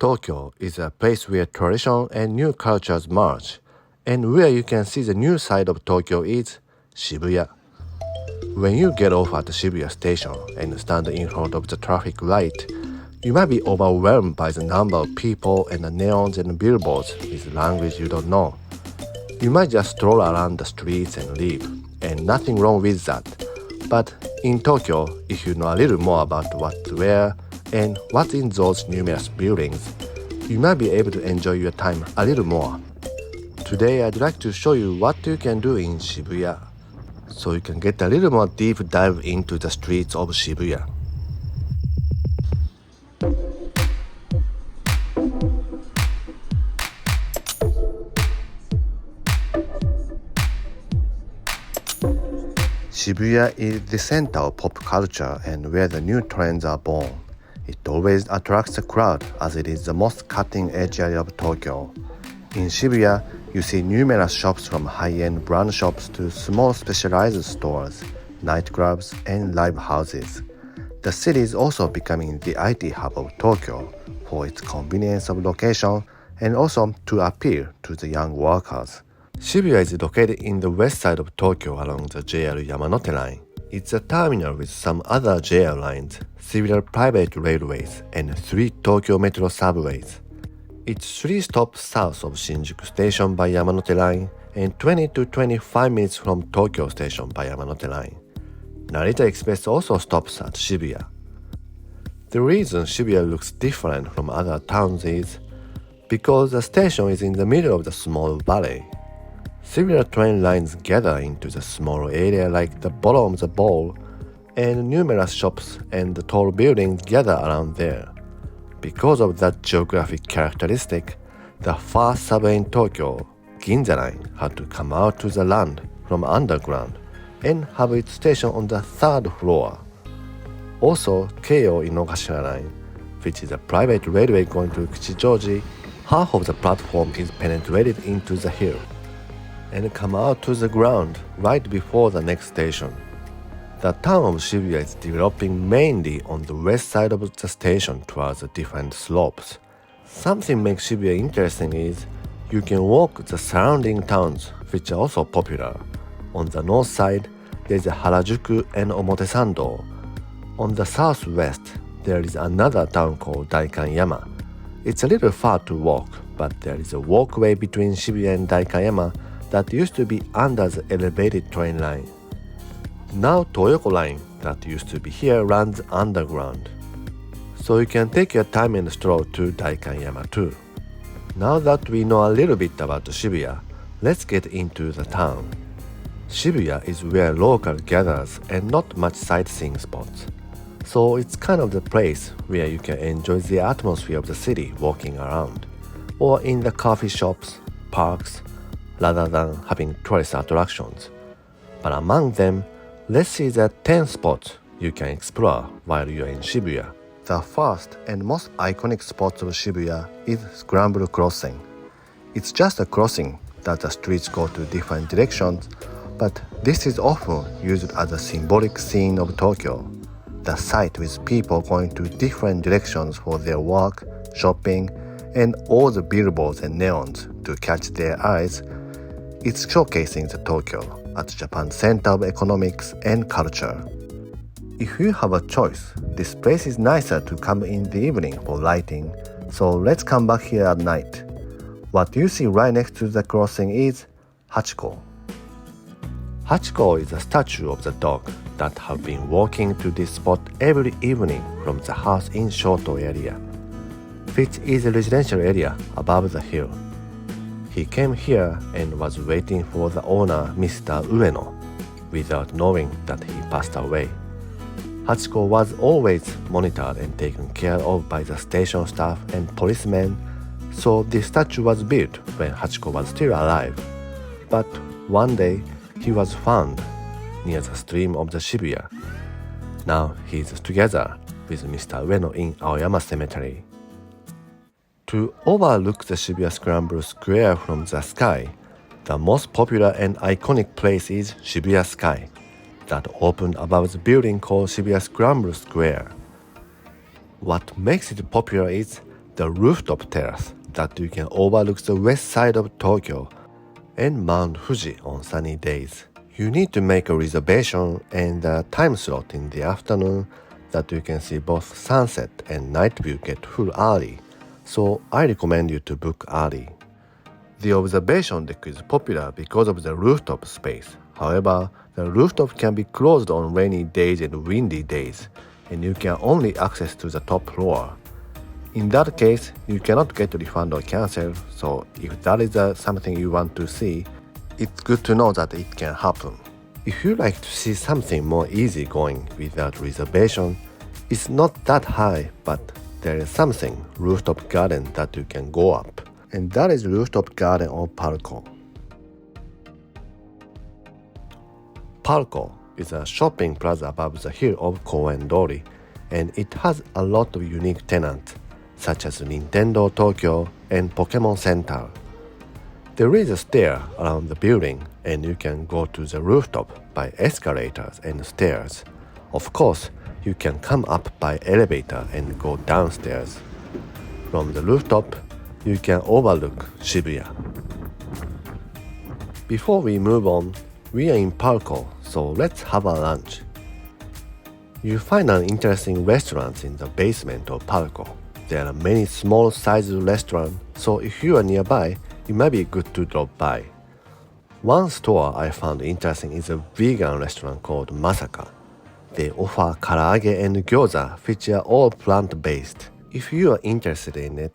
Tokyo is a place where tradition and new cultures merge, and where you can see the new side of Tokyo is Shibuya. When you get off at the Shibuya station and stand in front of the traffic light, you might be overwhelmed by the number of people and the neons and billboards with language you don't know. You might just stroll around the streets and leave, and nothing wrong with that. But in Tokyo, if you know a little more about what's where and what's in those numerous buildings, you might be able to enjoy your time a little more. Today I'd like to show you what you can do in Shibuya, so you can get a little more deep dive into the streets of Shibuya. Shibuya is the center of pop culture and where the new trends are born. It always attracts a crowd as it is the most cutting-edge area of Tokyo. In Shibuya, you see numerous shops from high-end brand shops to small specialized stores, nightclubs, and live houses. The city is also becoming the IT hub of Tokyo for its convenience of location and also to appeal to the young workers. Shibuya is located in the west side of Tokyo along the JR Yamanote line. It's a terminal with some other JR lines, several private railways, and 3 Tokyo Metro subways. It's 3 stops south of Shinjuku Station by Yamanote line and 20 to 25 minutes from Tokyo Station by Yamanote line. Narita Express also stops at Shibuya. The reason Shibuya looks different from other towns is because the station is in the middle of the small valley. Several train lines gather into the small area like the bottom of the bowl, and numerous shops and tall buildings gather around there. Because of that geographic characteristic, the first subway in Tokyo, Ginza Line, had to come out to the land from underground and have its station on the 3rd floor. Also, Keio Inogashira Line, which is a private railway going to Kichijoji, half of the platform is penetrated into the hill and come out to the ground right before the next station. The town of Shibuya is developing mainly on the west side of the station towards the different slopes. Something makes Shibuya interesting is you can walk the surrounding towns, which are also popular. On the north side, there is Harajuku and Omotesando. On the southwest, there is another town called Daikanyama. It's a little far to walk, but there is a walkway between Shibuya and Daikanyama that used to be under the elevated train line. Now Toyoko line that used to be here runs underground. So you can take your time and stroll to Daikanyama too. Now that we know a little bit about Shibuya, let's get into the town. Shibuya is where local gathers and not much sightseeing spots. So it's kind of the place where you can enjoy the atmosphere of the city walking around, or in the coffee shops, parks, rather than having tourist attractions. But among them, let's see the 10 spots you can explore while you're in Shibuya. The first and most iconic spot of Shibuya is Scramble Crossing. It's just a crossing that the streets go to different directions, but this is often used as a symbolic scene of Tokyo. The site with people going to different directions for their work, shopping, and all the billboards and neons to catch their eyes. It's showcasing the Tokyo as Japan's center of economics and culture. If you have a choice, this place is nicer to come in the evening for lighting, so let's come back here at night. What you see right next to the crossing is Hachiko. Hachiko is a statue of the dog that have been walking to this spot every evening from the house in Shoto area, which is a residential area above the hill. He came here and was waiting for the owner, Mr. Ueno, without knowing that he passed away. Hachiko was always monitored and taken care of by the station staff and policemen, so the statue was built when Hachiko was still alive. But one day, he was found near the stream of the Shibuya. Now he is together with Mr. Ueno in Aoyama Cemetery. To overlook the Shibuya Scramble Square from the sky, the most popular and iconic place is Shibuya Sky, that opened above the building called Shibuya Scramble Square. What makes it popular is the the rooftop terrace that you can overlook the west side of Tokyo and Mount Fuji on sunny days. You need to make a reservation and a time slot in the afternoon that you can see both sunset and night view get full early, so I recommend you to book early. The observation deck is popular because of the rooftop space. However, the rooftop can be closed on rainy days and windy days, and you can only access to the top floor. In that case, you cannot get a refund or cancel, so if that is something you want to see, it's good to know that it can happen. If you like to see something more easygoing without reservation, it's not that high, but there is something rooftop garden that you can go up, and that is rooftop garden of Palco. Palco is a shopping plaza above the hill of Koen-dori, and it has a lot of unique tenants, such as Nintendo Tokyo and Pokemon Center. There is a stair around the building, and you can go to the rooftop by escalators and stairs. Of course, you can come up by elevator and go downstairs. From the rooftop, you can overlook Shibuya. Before we move on, we are in Palco, so let's have a lunch. You find an interesting restaurant in the basement of Palco. There are many small-sized restaurants, so if you are nearby, it might be good to drop by. One store I found interesting is a vegan restaurant called Masaka. They offer karaage and gyoza, which are all plant-based. If you are interested in it,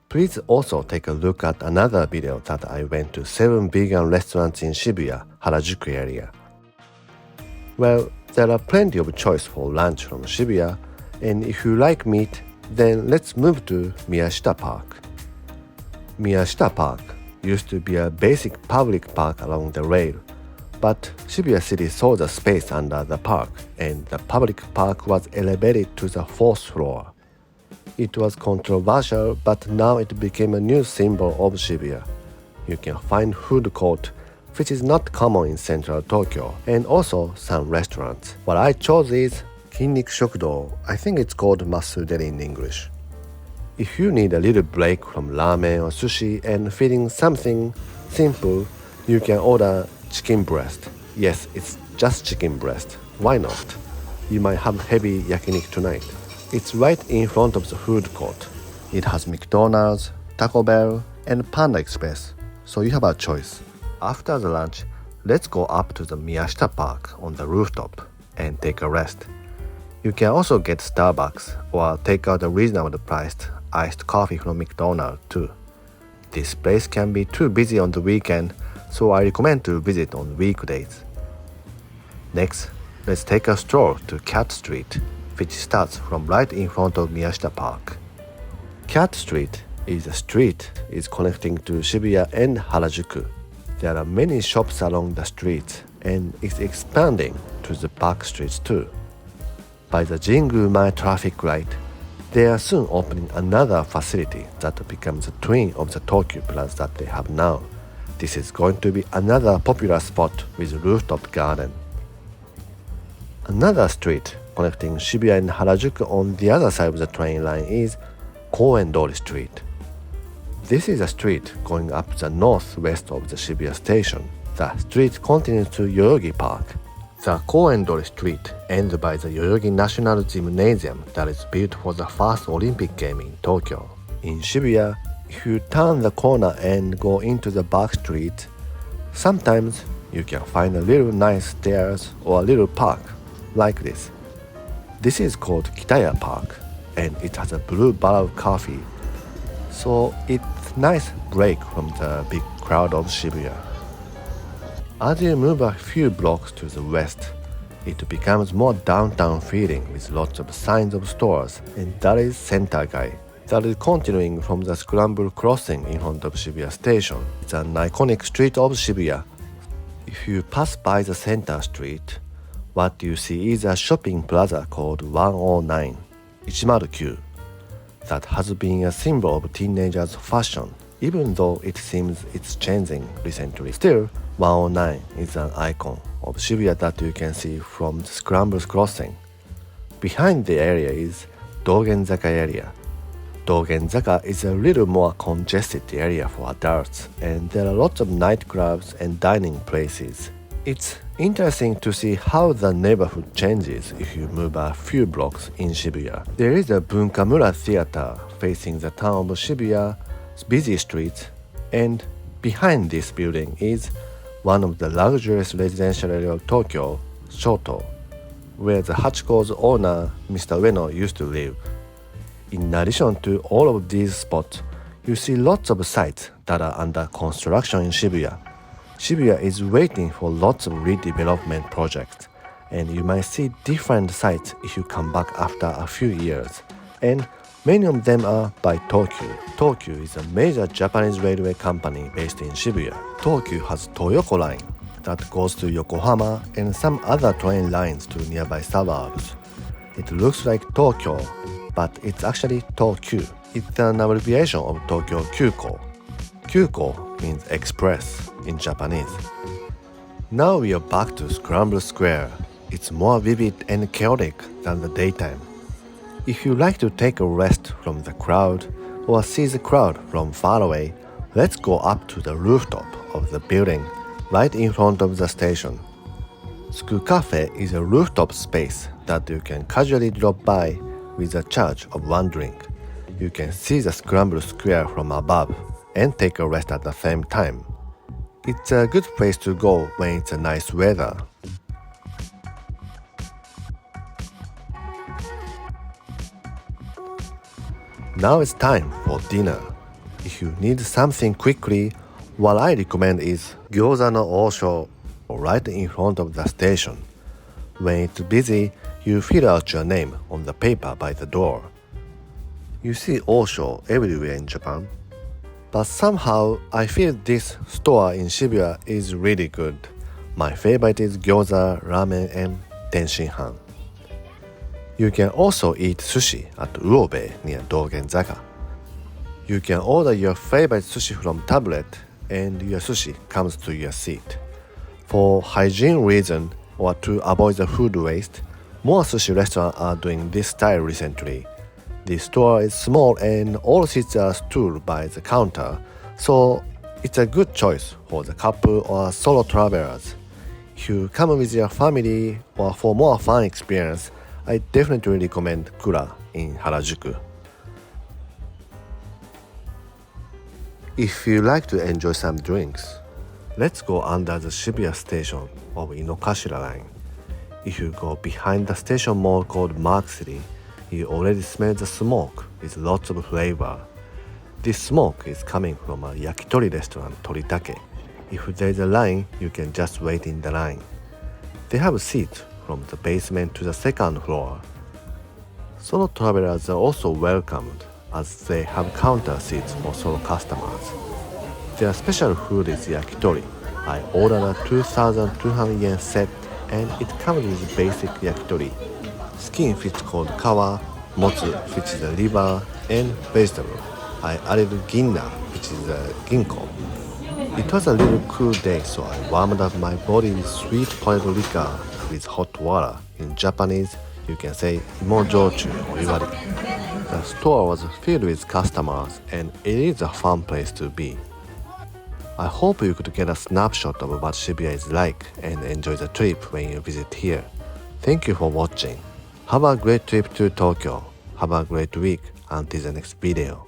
please also take a look at another video that I went to 7 vegan restaurants in Shibuya, Harajuku area. Well, there are plenty of choice for lunch from Shibuya, and if you like meat, then let's move to Miyashita Park. Miyashita Park used to be a basic public park along the rail, but Shibuya City saw the space under the park, and the public park was elevated to the 4th floor. It was controversial, but now it became a new symbol of Shibuya. You can find food court, which is not common in central Tokyo, and also some restaurants. What I chose is Kinniku Shokudo. I think it's called Masuderi in English. If you need a little break from ramen or sushi and feeling something simple, you can order chicken breast. Yes, it's just chicken breast. Why not? You might have heavy yakiniku tonight. It's right in front of the food court. It has McDonald's, Taco Bell, and Panda Express, so you have a choice. After the lunch, let's go up to the Miyashita Park on the rooftop and take a rest. You can also get Starbucks or take out a reasonably priced iced coffee from McDonald's too. This place can be too busy on the weekend, so I recommend to visit on weekdays. Next, let's take a stroll to Cat Street, which starts from right in front of Miyashita Park. Cat Street is a street connecting to Shibuya and Harajuku. There are many shops along the streets, and it's expanding to the back streets too. By the Jingu-mai traffic light, they are soon opening another facility that becomes a twin of the Tokyo Plaza that they have now. This is going to be another popular spot with rooftop garden. Another street connecting Shibuya and Harajuku on the other side of the train line is Koen-dori Street. This is a street going up the northwest of the Shibuya station. The street continues to Yoyogi Park. The Koen-dori Street ends by the Yoyogi National Gymnasium that is built for the first Olympic game in Tokyo. In Shibuya, if you turn the corner and go into the back street, sometimes you can find a little nice stairs or a little park like this. This is called Kitaya Park, and it has a blue bottle of coffee, so it's a nice break from the big crowd of Shibuya. As you move a few blocks to the west, it becomes more downtown feeling with lots of signs of stores, and that is Center-gai. That is continuing from the Scramble Crossing in front of Shibuya Station. It's an iconic street of Shibuya. If you pass by the center street, what you see is a shopping plaza called 109, 109, that has been a symbol of teenagers' fashion, even though it seems it's changing recently. Still, 109 is an icon of Shibuya that you can see from the Scramble Crossing. Behind the area is Dogenzaka area. Dogenzaka is a little more congested area for adults, and there are lots of nightclubs and dining places. It's interesting to see how the neighborhood changes if you move a few blocks in Shibuya. There is a Bunkamura Theater facing the town of Shibuya's busy streets, and behind this building is one of the luxurious residential areas of Tokyo, Shoto, where the Hachiko's owner, Mr. Ueno, used to live. In addition to all of these spots, you see lots of sites that are under construction in Shibuya. Shibuya is waiting for lots of redevelopment projects, and you might see different sites if you come back after a few years. And many of them are by Tokyu. Tokyu is a major Japanese railway company based in Shibuya. Tokyu has Toyoko line that goes to Yokohama and some other train lines to nearby suburbs. It looks like Tokyo, but it's actually Tokyu. It's an abbreviation of Tokyo Kyuko. Kyuko means express in Japanese. Now we are back to Scramble Square. It's more vivid and chaotic than the daytime. If you like to take a rest from the crowd or see the crowd from far away, let's go up to the rooftop of the building right in front of the station. Sku Cafe is a rooftop space that you can casually drop by with a charge of one drink. You can see the Scramble Square from above and take a rest at the same time. It's a good place to go when it's a nice weather. Now it's time for dinner. If you need something quickly, what I recommend is Gyoza no Osho right in front of the station. When it's busy, you fill out your name on the paper by the door. You see Osho everywhere in Japan, but somehow I feel this store in Shibuya is really good. My favorite is gyoza, ramen, and tenshinhan. You can also eat sushi at Uobe near Dogenzaka. You can order your favorite sushi from tablet and your sushi comes to your seat. For hygiene reasons or to avoid the food waste, more sushi restaurants are doing this style recently. The store is small and all seats are stood by the counter, so it's a good choice for the couple or solo travelers. If you come with your family or for more fun experience, I definitely recommend Kura in Harajuku. If you like to enjoy some drinks, let's go under the Shibuya station of Inokashira line. If you go behind the station mall called Mark City, you already smell the smoke with lots of flavor. This smoke is coming from a yakitori restaurant, Toritake. If there is a line, you can just wait in the line. They have seats from the basement to the second floor. Solo travelers are also welcomed as they have counter seats for solo customers. Their special food is yakitori. I ordered a 2,200 yen set and it comes with basic yakitori, skin fish called kawa, motsu, which is a liver, and vegetable. I added ginna, which is a ginkgo. It was a little cool day, so I warmed up my body with sweet potato liquor with hot water. In Japanese, you can say imojochu or iwari. The store was filled with customers and it is a fun place to be. I hope you could get a snapshot of what Shibuya is like and enjoy the trip when you visit here. Thank you for watching. Have a great trip to Tokyo. Have a great week until the next video.